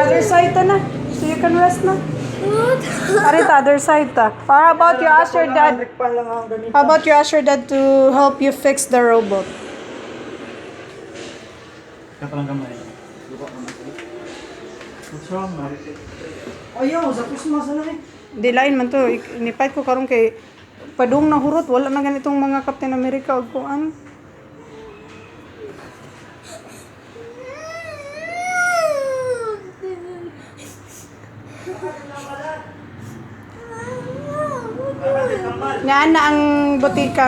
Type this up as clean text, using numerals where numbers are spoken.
Other side ta na. So you can rest na. Are the other side ta. Or how about you ask your dad? How about you ask your dad to help you fix the robot? Katalang kamay. What's wrong, man? Ayaw, sa Christmas na eh. Di lain man to. Nipait ko karon kay padung na hurot. Wala na ganitong mga Captain America o kuan. Nga na ang butika.